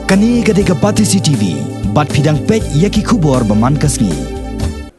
Kani gadega Patisi TV, bat pidang pej yaki kubor baman kasngi.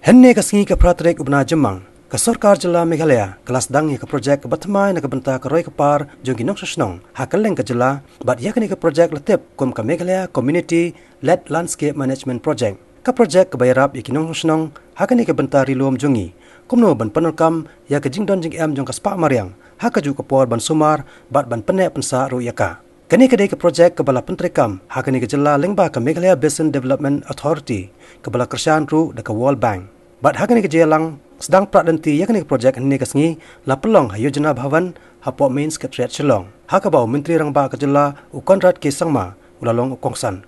Henne kasngi ke pratrek ubna jemang, ke Sarkar Jylla Meghalaya, kelas Sdang ke projek ke batmai na ke benta ke roi ke par, jongi nong sasnong, hakeleng ke Jylla, bat yakni ke projek letip kum ke Meghalaya Community Led Landscape Management Project. Ke projek ke bayarap yaki nong sasnong, hakani ke benta rilom jongi, kumno ban penelkam ya ke jingdon jing jong ke spa mariang, hakaju ke por ban sumar, bat ban penek pensa ru yaka. Kani kedai ke projek ke bala pentrekam, hakani ke Jylla lengba ke Meghalaya Basin Development Authority, ke bala kerjaan ru de ke World Bank. Bat hakani ke Jylla sedang pradenti yakni ke projek henne kasngi la pelong Yojana Bhavan hapo main sekretariat Shillong. Haka bau menteri rangba ke Jylla u kontrat ke sangma ulalong u kongsan.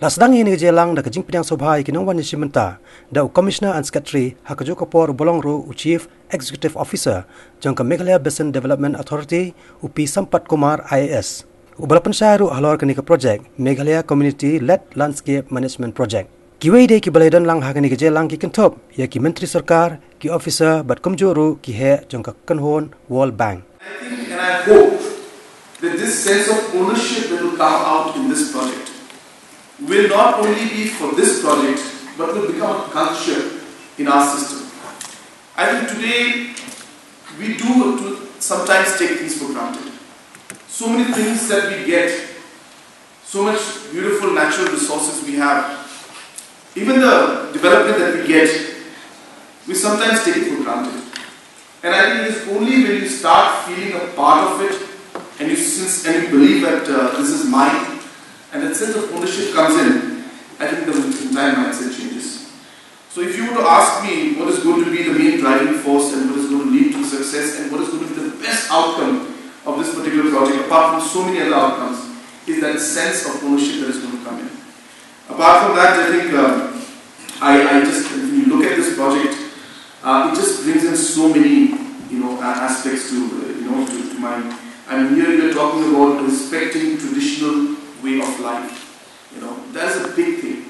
La sedang ini ke Jylla da ke jing pidang sobhai ke nongwan nisimenta da u commissioner and secretary hakaju ke por bolong ru u chief executive officer jong ke Meghalaya Basin Development Authority u P Sampat Kumar IAS. Ubala pensyaru halor kini ke projek Meghalaya Community Led Landscape Management Project. Kiwei de ki balaidan lang hakani ke Jylla ki kentop ya ki menteri sarkar ki officer bat kumjuru ki he jongka kanhon World Bank. I think and I hope that this sense of ownership that will come out in this project will not only be for this project but will become a culture in our system. I think today we do sometimes take things for granted. So many things that we get, so much beautiful natural resources we have, even the development that we get, we sometimes take it for granted. And I think it is only when you start feeling a part of it and you believe that this is mine and that sense of ownership comes in, I think the entire mindset changes. So if you were to ask me what is going to be the main driving force and what is going to lead to success and what is going to be the best outcome of this particular project, apart from so many other outcomes, is that sense of ownership that is going to come in. Apart from that, I think I just, when you look at this project, it just brings in so many, aspects to, to mind. And here we are talking about respecting traditional way of life. That is a big thing.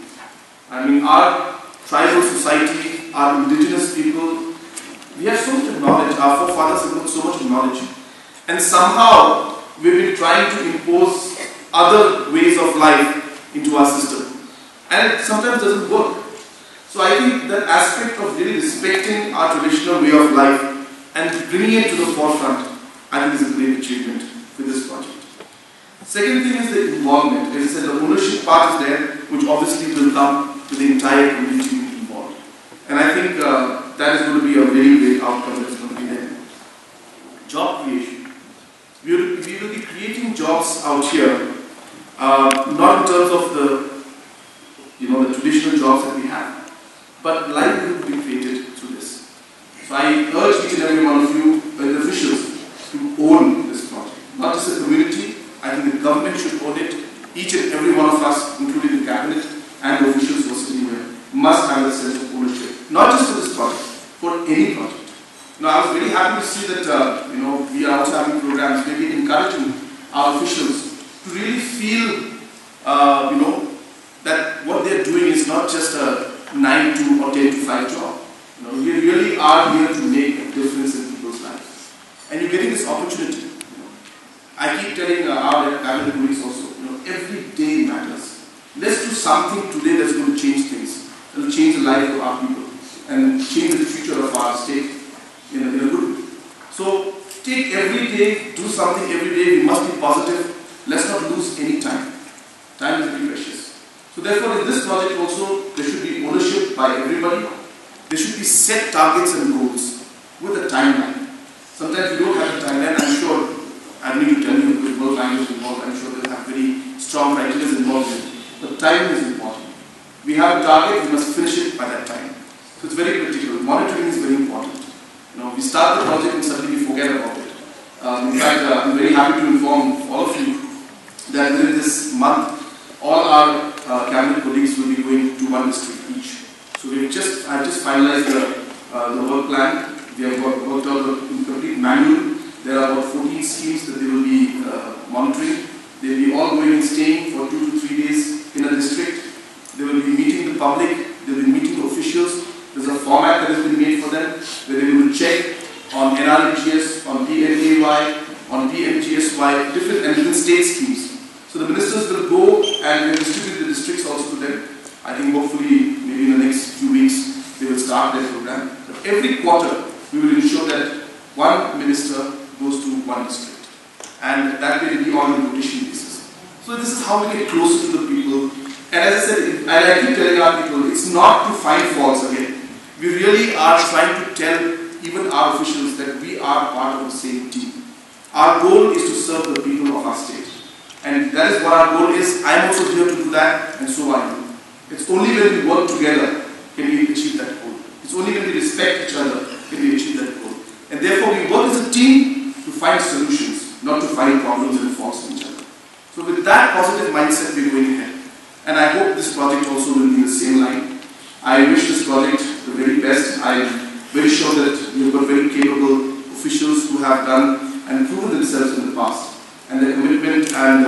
I mean, our tribal society, our indigenous people, we have so much knowledge. Our forefathers have got so much knowledge. And somehow we've been trying to impose other ways of life into our system. And it sometimes doesn't work. So I think that aspect of really respecting our traditional way of life and bringing it to the forefront, I think is a great achievement with this project. Second thing is the involvement. As I said, the ownership part is there, which obviously will come to the entire community involved. And I think that is going to be a very great outcome that's going to be there. Job creation. We will be creating jobs out here, not in terms of the traditional jobs that we have, but livelihood will be created through this. So I urge each and every one of you, the officials, to own this project. Not just the community, I think the government should own it. Each and every one of us, including the cabinet and the officials who are sitting here, must have a sense of ownership. Not just for this project, for any project. I was very happy to see that we are also having programs, maybe encouraging our officials to really feel that what they are doing is not just a 9 to or 10 to 5 job. We really are here to make a difference in people's lives. And you're getting this opportunity. I keep telling our cabinet colleagues also, every day matters. Let's do something today that's going to change things. That will change the life of our people and change the future of our state in a good way. So take every day, do something every day. We must be positive. Let's not lose any time. Time is very precious. So therefore, in this project also, there should be ownership by everybody. There should be set targets and goals with a timeline. Sometimes we don't have a timeline. I'm sure, I don't need to tell you with World Bank is involved. I'm sure they'll have very strong criteria involved in it. But timing is important. We have a target, we must finish it by that time. So it's very critical. Monitoring is very important. We start the project and suddenly we forget about it. In fact, I'm very happy to inform all of you that within this month, all our cabinet colleagues will be going to one district each. So I just finalized the work plan. We have worked out the complete manual. There are about 14 schemes that they will be monitoring. They will be all going and staying for 2 to 3 days in a district. They will be meeting the public. They will be meeting the officials. There's a format that has been made for them where they will check on NREGS, on PMAY, on PMGSY, different state schemes. So the ministers will go and every quarter we will ensure that one minister goes to one district, and that will be on a rotation basis. So this is how we get closer to the people. And as I said, and I keep telling our people, it's not to find faults again. We really are trying to tell even our officials that we are part of the same team. Our goal is to serve the people of our state. And that is what our goal is. I am also here to do that, and so are you. It's only when we work together can we achieve that goal. It's only when we respect each other can we achieve that goal. And therefore we work as a team to find solutions, not to find problems and faults in each other. So with that positive mindset we're going ahead. And I hope this project also will be the same line. I wish this project the very best. I'm very sure that you've got very capable officials who have done and proven themselves in the past. And their commitment and